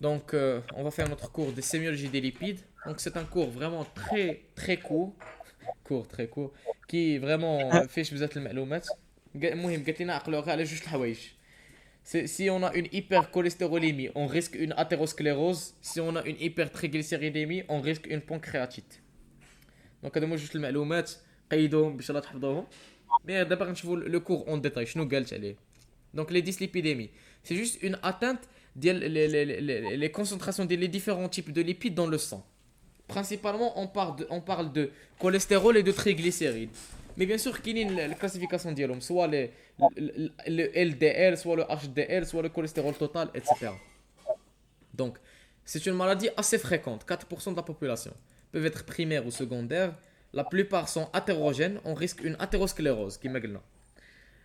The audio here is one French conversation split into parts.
Donc, on va faire notre cours de sémiologie des lipides. Donc, c'est un cours vraiment très très très court, qui vraiment فيش بزاف المعلومات. المهم قالت لنا عقلوا غير على جوج الحوايج. Si on a une hypercholestérolémie, on risque une athérosclérose. Si on a une hypertriglycéridémie, on risque une pancréatite. دونك هادو هما جوج المعلومات قيدوهم باش لا تحفظوهم. مي دابا غنشوفوا لو كور اون ديتاي شنو قالت عليه. Donc les dyslipidémies, c'est juste une atteinte des les concentrations des les différents types de lipides dans le sang. Principalement, on parle de cholestérol et de triglycérides. Mais bien sûr, qu'il y a une classification d'ILOM, soit le LDL, soit le HDL, soit le cholestérol total, etc. Donc, c'est une maladie assez fréquente. 4% de la population peuvent être primaires ou secondaires. La plupart sont athérogènes. On risque une athérosclérose, qui est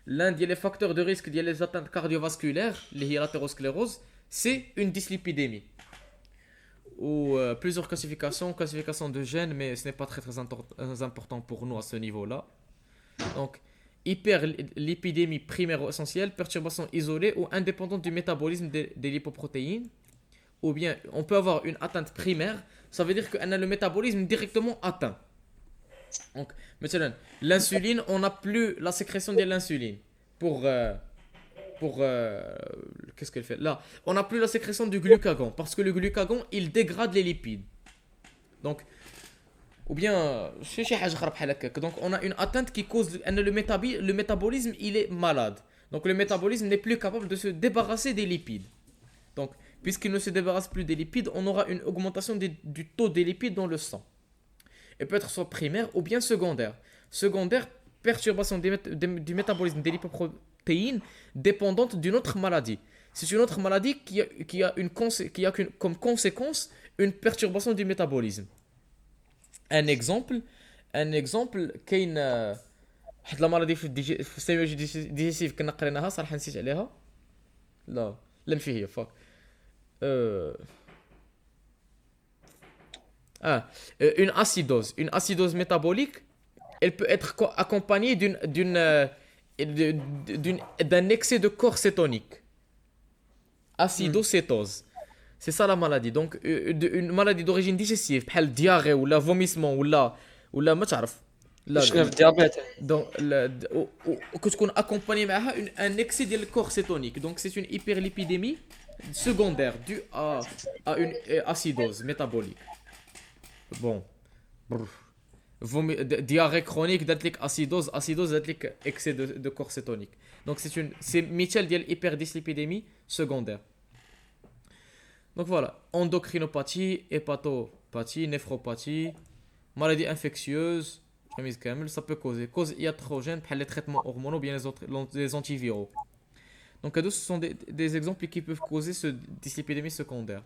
l'un des facteurs de risque des atteintes cardiovasculaires, l'athérosclérose, c'est une dyslipidémie. Ou plusieurs classifications de gènes, mais ce n'est pas très important pour nous à ce niveau-là. Donc, hyperlipidémie primaire ou essentielle, perturbation isolée ou indépendante du métabolisme des lipoprotéines. Ou bien, on peut avoir une atteinte primaire, ça veut dire qu'on a le métabolisme directement atteint. Donc, maintenant, l'insuline, on n'a plus la sécrétion de l'insuline pour qu'est-ce qu'elle fait là, on n'a plus la sécrétion du glucagon parce que le glucagon il dégrade les lipides. Donc, ou bien donc on a une atteinte qui cause le métabolisme il est malade. Donc le métabolisme n'est plus capable de se débarrasser des lipides. Donc puisqu'il ne se débarrasse plus des lipides, on aura une augmentation du taux des lipides dans le sang. Et peut être soit primaire ou bien secondaire. Secondaire, perturbation du métabolisme des lipoprotéines dépendante d'une autre maladie. C'est une autre maladie qui a comme conséquence une perturbation du métabolisme. Un exemple, كاين واحد لا مالادي في السيميولوجي ديجيسيف كنا قريناها صراحه نسيت عليها. لا ماشي هي فاك. Ah, une acidose métabolique, elle peut être accompagnée d'un excès de corps cétonique. Acidocétose. C'est ça la maladie. Donc, une maladie d'origine digestive, بحال diarrhée ou la vomissement ou la ما تعرف. لا شنو في الديابيت؟ donc كتكون accompagnée معها un excès de corps cétonique. Donc, c'est une hyperlipidémie secondaire due à une acidose métabolique. Bon. Diarrhée chronique, d'atlik acidose, d'atlik excès de corps cétonique. Donc c'est Michel dit hyperdyslipidémie secondaire. Donc voilà, endocrinopathie, hépatopathie, néphropathie, maladie infectieuse, ça peut cause iatrogène, les traitements hormonaux, bien les antiviraux. Donc ce sont des exemples qui peuvent causer ce dyslipidémie secondaire.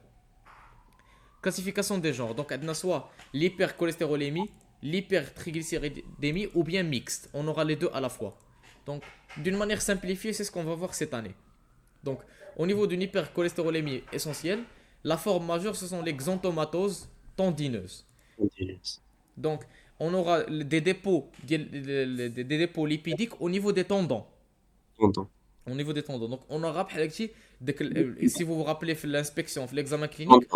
Classification des genres. Donc, on a soit l'hypercholestérolémie, l'hypertriglycéridémie ou bien mixte. On aura les deux à la fois. Donc, d'une manière simplifiée, c'est ce qu'on va voir cette année. Donc, au niveau d'une hypercholestérolémie essentielle, la forme majeure, ce sont les xanthomatoses tendineuses. Donc, on aura des dépôts lipidiques au niveau des tendons. Au niveau des tendons. Donc, on aura, si vous vous rappelez l'inspection, l'examen clinique.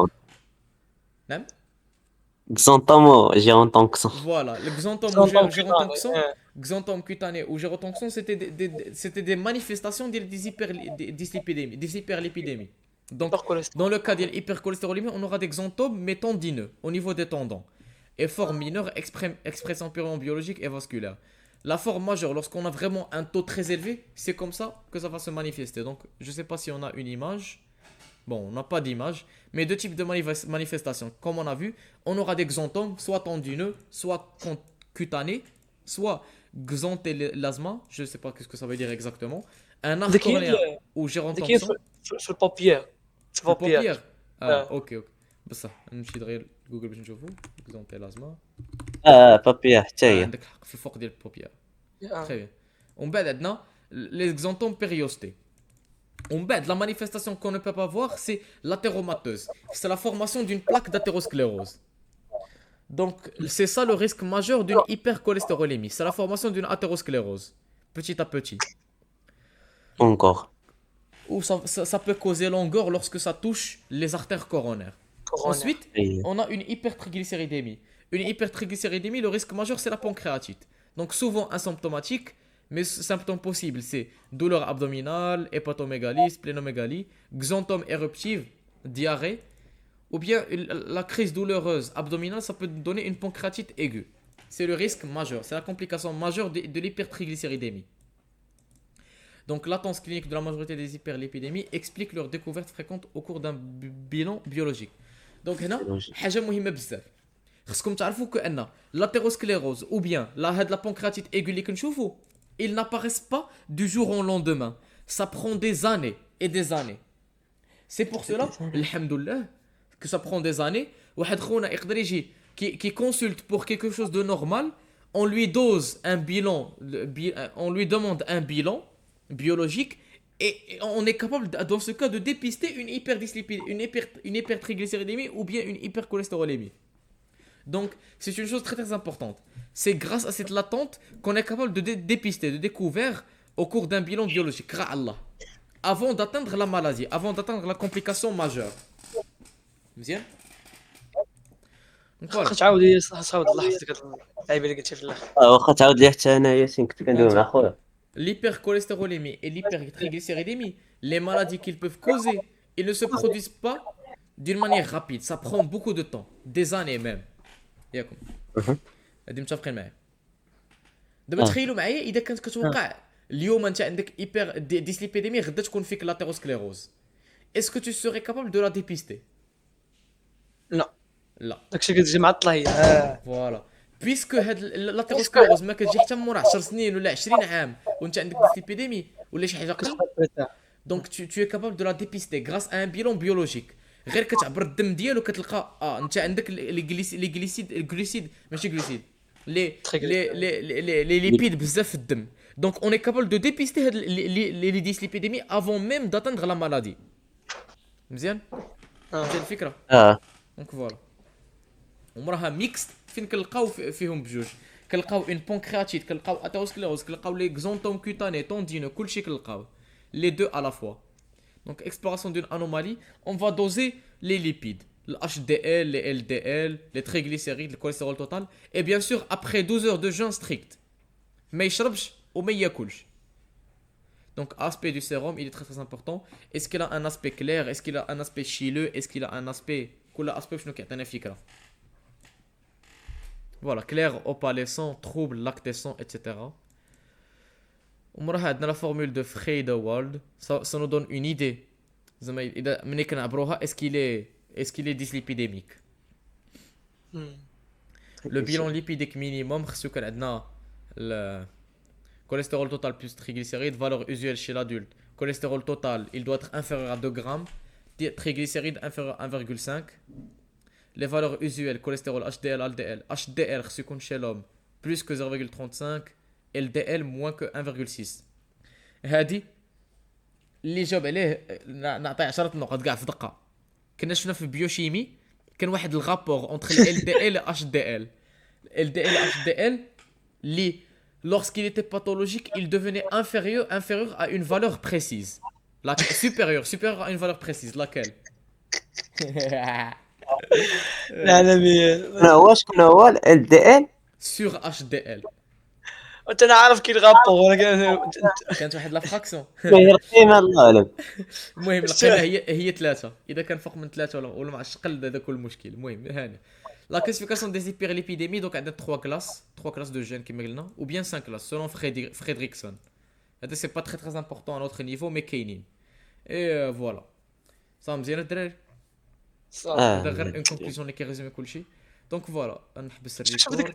نعم. Xantamo, gérontoxin. Voilà, le xanthome ou gérontoxin, xanthome cutané ou gérontoxin, c'était des manifestations des hyperlipidémies. Donc, dans le cas de l'hypercholestérolémie, on aura des xanthomes mais tendineux au niveau des tendons. Et forme mineure, expression purement biologique et vasculaire. La forme majeure, lorsqu'on a vraiment un taux très élevé, c'est comme ça que ça va se manifester. Donc, je ne sais pas si on a une image. Bon, on n'a pas d'image, mais deux types de manifestations. Comme on a vu, on aura des xanthomes, soit tendineux, soit cutanés, soit xanthelasma, je ne sais pas ce que ça veut dire exactement. Un arc cornéen ou gérontoxin. في البابيير في البابيير. اوكي بصح نمشي دغيا جوجل باش نشوفو xanthelasma. بابيا حتى هي. عندك الحق في الفوق ديال البابيير. تري بيان. ومن بعد عندنا les xanthomes périostés. La manifestation qu'on ne peut pas voir, c'est l'athéromateuse. C'est la formation d'une plaque d'athérosclérose. Donc, c'est ça le risque majeur d'une hypercholestérolémie. C'est la formation d'une athérosclérose. Petit à petit. Encore. ou ça peut causer longueur lorsque ça touche les artères coronaires. كورونا. Ensuite, اي on a une hypertriglycéridémie. Une hypertriglycéridémie, le risque majeur, c'est la pancréatite. Donc souvent asymptomatique, mais symptômes possibles, c'est douleur abdominale, hépatomégalie, splénomégalie, xanthome éruptive, diarrhée, ou bien la crise douloureuse abdominale, ça peut donner une pancréatite aiguë. C'est le risque majeur, c'est la complication majeure de l'hypertriglycéridémie. Donc l'attente clinique de la majorité des hyperlipidémies explique leur découverte fréquente au cours d'un bilan biologique. Donc هنا حاجة مهمة بزاف. خصكم تعرفوا كأن l'athérosclérose ou bien la pancréatite aiguë اللي كنشوفوا, ils n'apparaissent pas du jour au lendemain. Ça prend des années et des années. C'est pour cela, alhamdoulilah, que ça prend des années. واحد خونا يقدر يجي qui consulte pour quelque chose de normal, on lui dose un bilan, on lui demande un bilan biologique et on est capable dans ce cas de dépister une hyperdyslipidémie, une hypertriglycéridémie ou bien une hypercholestérolémie. Donc c'est une chose très très importante. C'est grâce à cette latente qu'on est capable de dépister, de découvrir au cours d'un bilan biologique, Allah, avant d'atteindre la maladie, avant d'atteindre la complication majeure. مزيان. Donc voilà. خاص تعاود تعاود لاحظ ديك اللعيبه اللي قلتي في الاخر. واخا تعاود لي حتى انا ياسين كنت كندوي مع خويا. L'hypercholestérolémie et l'hypertriglycéridémie, les maladies qu'ils peuvent causer, ils ne se produisent pas d'une manière rapide. Ça prend beaucoup de temps, des années même. ياكم. هادي متفقين معايا. دابا تخيلوا معايا اذا كانت كتوقع اليوم انت عندك hyper dyslipidémie, غدا تكون فيك l'athérosclérose. Est-ce que tu serais capable de la dépister? لا لا. داكشي كتجي معطله هي. فوالا. بيسكو هاد l'athérosclérose ما كتجي حتى مورا 10 سنين ولا 20 عام وانت عندك dyslipidémie ولا شي حاجه اخرى. Donc tu es capable de la dépister grâce à un bilan biologique. غير كتعبر الدم ديالو كتلقى انت عندك لي glucides ماشي glucides les lipides بزاف في الدم. Donc on est capable de dépister هاد les dyslipidémies avant même d'atteindre la maladie. مزيان؟ مزيان الفكره. Donc voilà. ومراها ميكست فين كنلقاو فيهم بجوج. كنلقاو اون بانكرياتيت, كنلقاو اثيروسكليروز, كنلقاو لي زونتوم كوتاني, توندينو, كلشي كنلقاو. Les deux à la fois. Donc exploration d'une anomalie, on va doser les lipides, le HDL, les LDL, les triglycérides, le cholestérol total, et bien sûr après 12 heures de jeûne strict. Mais يشربش وما ياكلش. Donc aspect du sérum, il est très très important. Est-ce qu'il a un aspect clair? Est-ce qu'il a un aspect chileux? Est-ce qu'il a un aspect كل aspect شنو كيعطينا فكرة. Voilà, clair, opalescent, trouble, lactescent, etc. ومراها عندنا la formule de Frey-de-Waal. Ça nous donne une idée. زعما إذا ملي كنعبروها est-ce qu'il est dyslipidémique. Le bilan lipidique minimum خصو يكون عندنا le cholestérol total plus triglycérides, valeur usuelle chez l'adulte. Cholestérol total, il doit être inférieur à 2 grammes. Triglycérides inférieur à 1,5. Les valeurs usuelles, cholestérol, HDL, LDL. HDL خصو يكون chez l'homme plus que 0,35. LDL moins que 1,6. هادي اللي جاوب عليه نعطي 10 نقط كاع في دقه. كنا شفنا في البيوشيمي كان واحد الغابور اونتر ال LDL et HDL. LDL et HDL اللي lorsqu'il était pathologique, il devenait inférieur à une valeur précise. Supérieur à une valeur précise. Laquelle? العالمية. شكون هو ال دي ال Sur HDL. وانت انا عارف كي الغابور كانت واحد لا فراكسيون. هي القيمه الله اعلم. المهم القيمه هي 3. اذا كان فوق من 3 ولا مع الشقل هذا كل مشكل. المهم هاني لا كلاسيفيكاسيون دي هيبرليبيديمي. دونك عندنا 3 كلاس دو جين كيما قلنا ou bien 5 كلاس selon Fredrickson. هذا سي با تري تري امبورطون à notre niveau mais كاينين. اي فوالا صافي مزيان الدراري. هذا غير اون كونكلوزيون اللي كيريزومي كلشي. دونك فوالا نحبس الريكورد.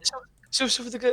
شوف ديك